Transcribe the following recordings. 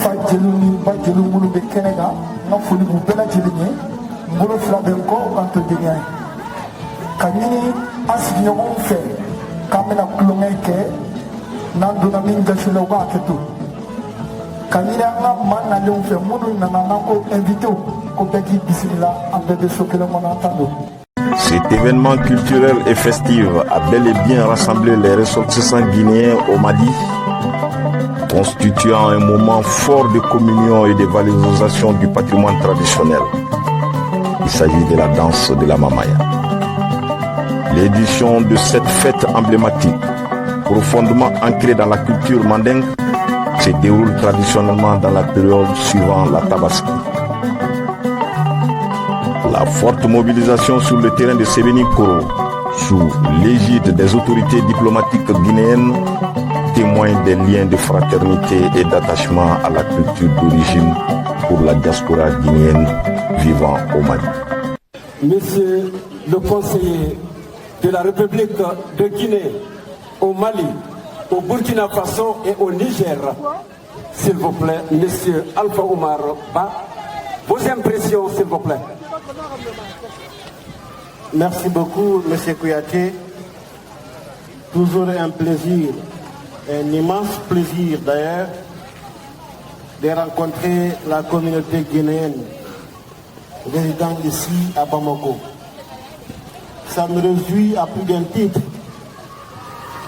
fa jelu ni ba jelu mulu be kenega na fuli bu bela jelinye ngolo fla ben ko kanto dinya kanini asnyo on fe kamena kulungeke nanduna minga shilo ba ketu kanira nga mana le on fe munu na ko invito ko beki bismillah ande de sokelo monantando. Cet événement culturel et festif a bel et bien rassemblé les ressortissants guinéens au Mali, constituant un moment fort de communion et de valorisation du patrimoine traditionnel. Il s'agit de la danse de la Mamaya. L'édition de cette fête emblématique, profondément ancrée dans la culture mandingue, se déroule traditionnellement dans la période suivant la Tabaski. La forte mobilisation sur le terrain de Sebeni-Koro, sous l'égide des autorités diplomatiques guinéennes, témoigne des liens de fraternité et d'attachement à la culture d'origine pour la diaspora guinéenne vivant au Mali. Monsieur le conseiller de la République de Guinée, au Mali, au Burkina Faso et au Niger, s'il vous plaît, Monsieur Alpha Oumar Ba, vos impressions, s'il vous plaît. Merci beaucoup, M. Kouyaté. Toujours un plaisir, un immense plaisir d'ailleurs, de rencontrer la communauté guinéenne résidant ici à Bamako. Ça me réjouit à plus d'un titre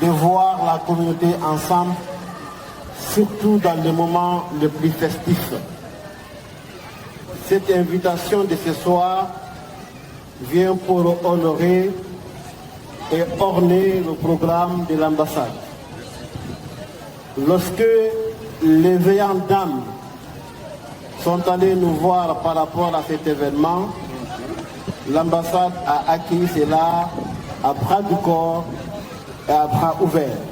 de voir la communauté ensemble, surtout dans les moments les plus festifs. Cette invitation de ce soir vient pour honorer et orner le programme de l'ambassade. Lorsque les veillantes dames sont allées nous voir par rapport à cet événement, l'ambassade a accueilli cela à bras du corps et à bras ouverts.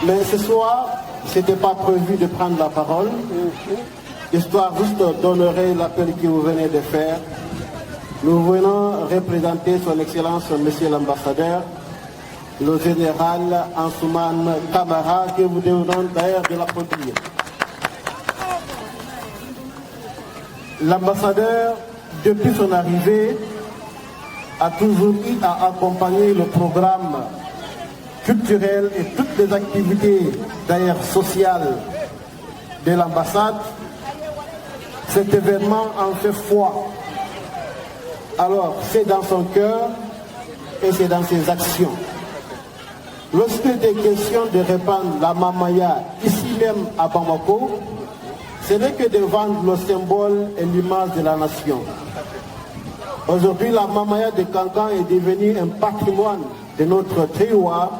Mais ce soir, ce n'était pas prévu de prendre la parole, histoire juste d'honorer l'appel que vous venez de faire. Nous venons représenter son Excellence, Monsieur l'Ambassadeur, le général Ansouman Kamara, que vous demandons d'ailleurs de l'applaudir. L'ambassadeur, depuis son arrivée, a toujours eu à accompagner le programme culturel et toutes les activités d'ailleurs sociales de l'ambassade. Cet événement en fait foi. Alors, c'est dans son cœur et c'est dans ses actions. Lorsqu'il est question de répandre la Mamaya ici même à Bamako, ce n'est que de vendre le symbole et l'image de la nation. Aujourd'hui, la Mamaya de Kankan est devenue un patrimoine de notre terroir,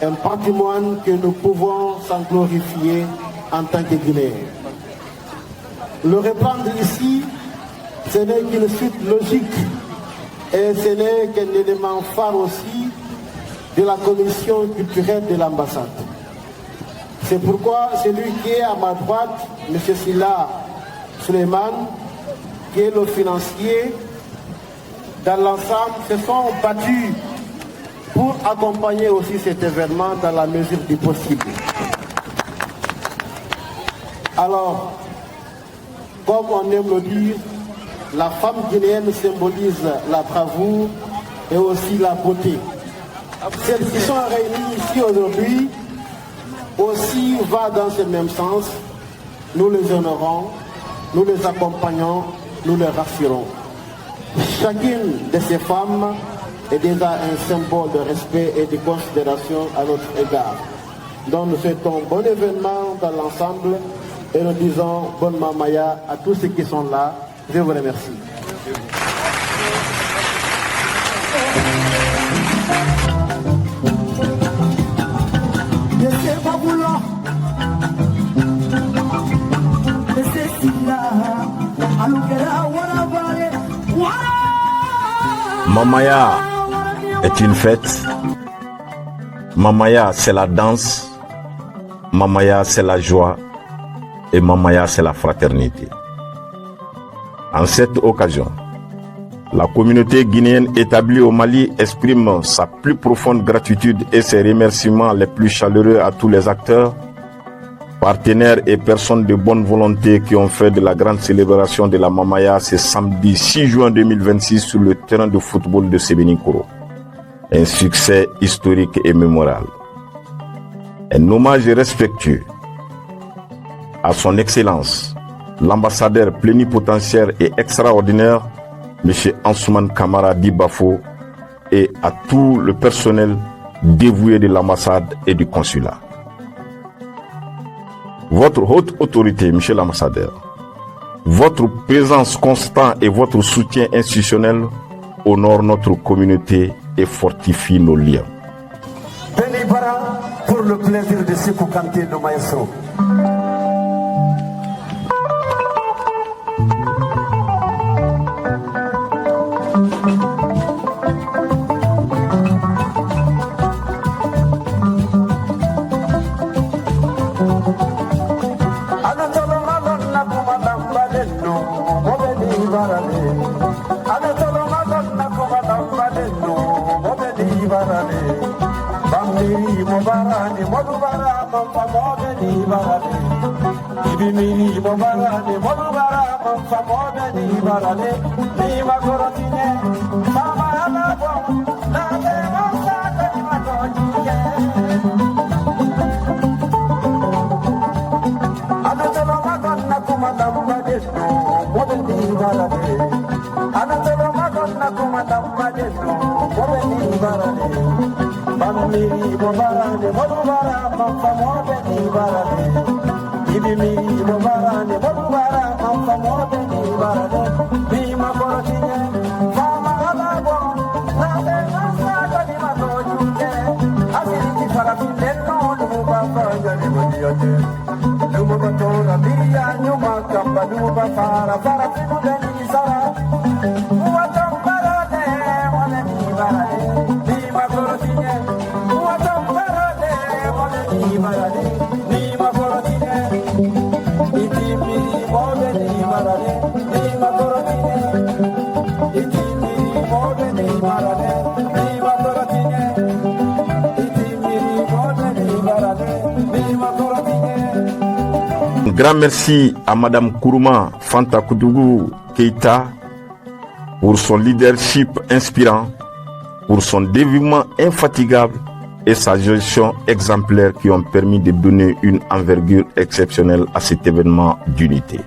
un patrimoine que nous pouvons s'en glorifier en tant que Guinéens. Le reprendre ici, ce n'est qu'une suite logique et ce n'est qu'un élément phare aussi de la commission culturelle de l'ambassade. C'est pourquoi celui qui est à ma droite, M. Silla Suleiman, qui est le financier, dans l'ensemble, se sont battus pour accompagner aussi cet événement dans la mesure du possible. Alors, comme on aime le dire, la femme guinéenne symbolise la bravoure et aussi la beauté. Celles qui sont réunies ici aujourd'hui aussi va dans ce même sens. Nous les honorons, nous les accompagnons, nous les rassurons. Chacune de ces femmes est déjà un symbole de respect et de considération à notre égard. Donc nous souhaitons bon événement dans l'ensemble et nous disons bonne Mamaya à tous ceux qui sont là. Je vous remercie. Mamaya est une fête. Mamaya, c'est la danse. Mamaya, c'est la joie. Et Mamaya, c'est la fraternité. En cette occasion, la communauté guinéenne établie au Mali exprime sa plus profonde gratitude et ses remerciements les plus chaleureux à tous les acteurs, partenaires et personnes de bonne volonté qui ont fait de la grande célébration de la Mamaya ce samedi 6 juin 2026 sur le terrain de football de Sébenikoro. Un succès historique et mémorable. Un hommage respectueux à son Excellence, l'ambassadeur plénipotentiaire et extraordinaire, M. Ansoumane Kamara Dibafo, et à tout le personnel dévoué de l'ambassade et du consulat. Votre haute autorité, M. l'ambassadeur, votre présence constante et votre soutien institutionnel honorent notre communauté et fortifient nos liens. Benibara pour le plaisir de Sékou Kanté de Maestro. Un grand merci à Madame Kourouma Fanta Koudougou Keïta pour son leadership inspirant, pour son dévouement infatigable et sa gestion exemplaire qui ont permis de donner une envergure exceptionnelle à cet événement d'unité.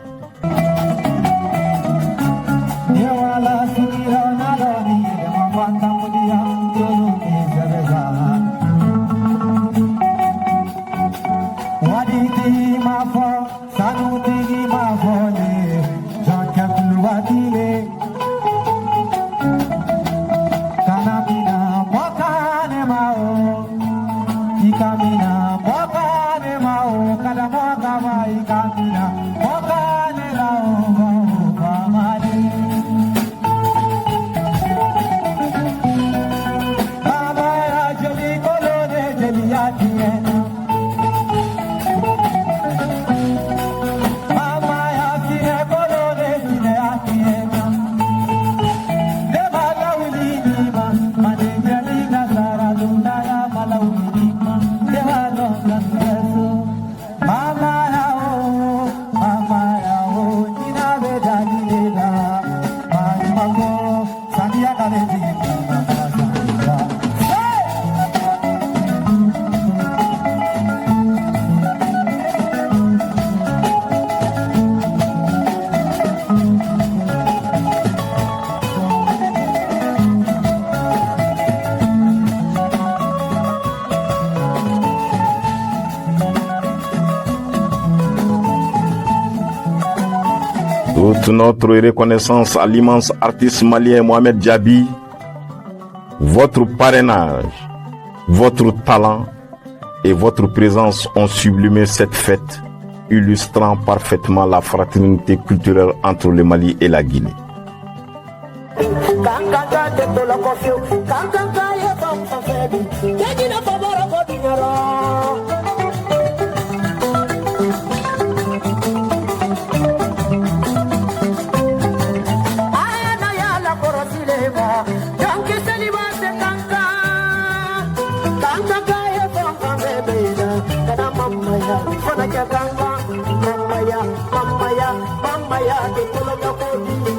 Toute notre reconnaissance à l'immense artiste malien Mohamed Djabi, votre parrainage, votre talent et votre présence ont sublimé cette fête, illustrant parfaitement la fraternité culturelle entre le Mali et la Guinée. Ganga, Mamaya, Mamaya, Mamaya, the Kulakapodi.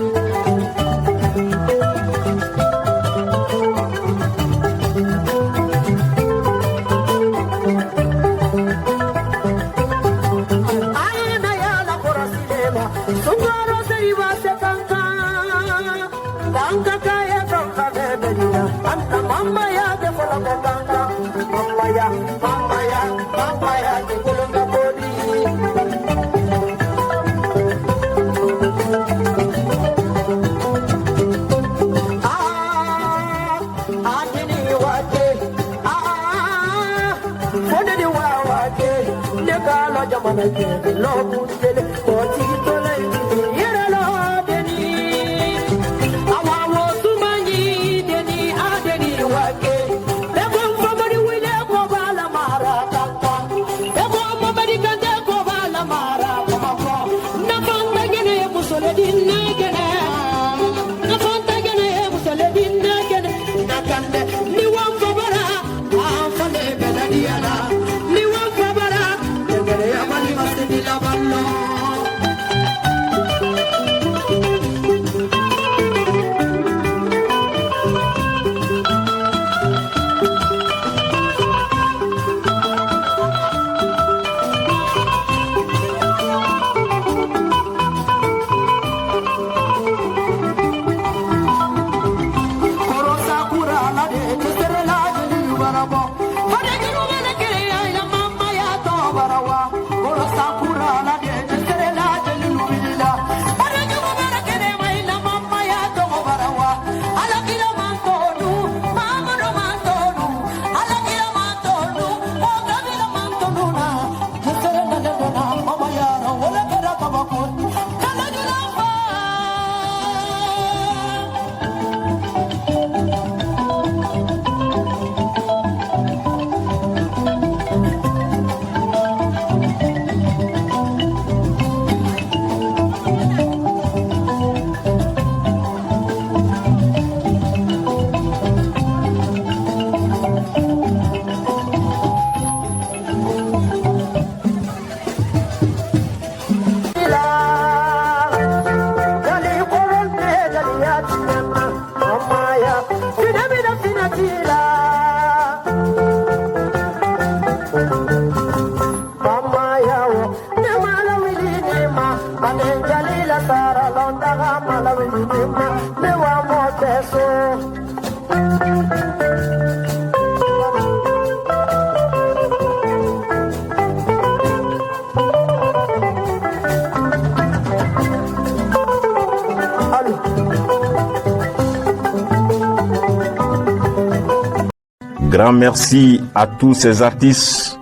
Grand merci à tous ces artistes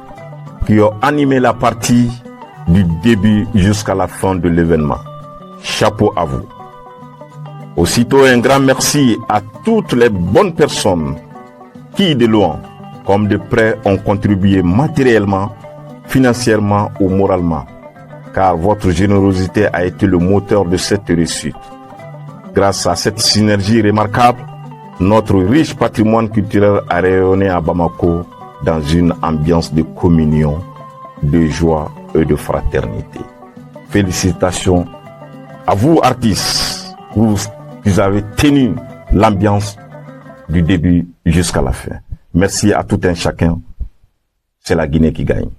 qui ont animé la partie du début jusqu'à la fin de l'événement. Chapeau à vous. Aussitôt, un grand merci à toutes les bonnes personnes qui, de loin comme de près, ont contribué matériellement, financièrement ou moralement, car votre générosité a été le moteur de cette réussite. Grâce à cette synergie remarquable, notre riche patrimoine culturel a rayonné à Bamako dans une ambiance de communion, de joie et de fraternité. Félicitations à vous artistes, vous qui avez tenu l'ambiance du début jusqu'à la fin. Merci à tout un chacun. C'est la Guinée qui gagne.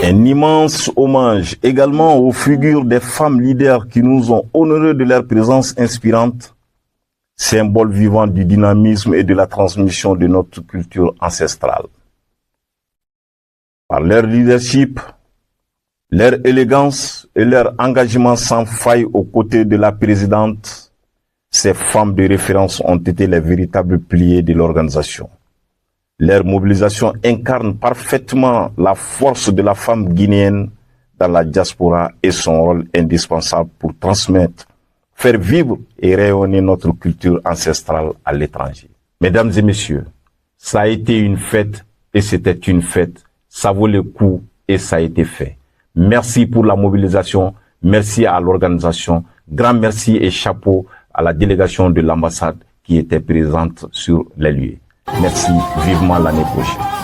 Un immense hommage également aux figures des femmes leaders qui nous ont honorés de leur présence inspirante, symbole vivant du dynamisme et de la transmission de notre culture ancestrale. Par leur leadership, Leur élégance et leur engagement sans faille aux côtés de la présidente, ces femmes de référence ont été les véritables piliers de l'organisation. Leur mobilisation incarne parfaitement la force de la femme guinéenne dans la diaspora et son rôle indispensable pour transmettre, faire vivre et rayonner notre culture ancestrale à l'étranger. Mesdames et messieurs, ça a été une fête et c'était une fête. Ça vaut le coup et ça a été fait. Merci pour la mobilisation, merci à l'organisation, grand merci et chapeau à la délégation de l'ambassade qui était présente sur les lieux. Merci, vivement l'année prochaine.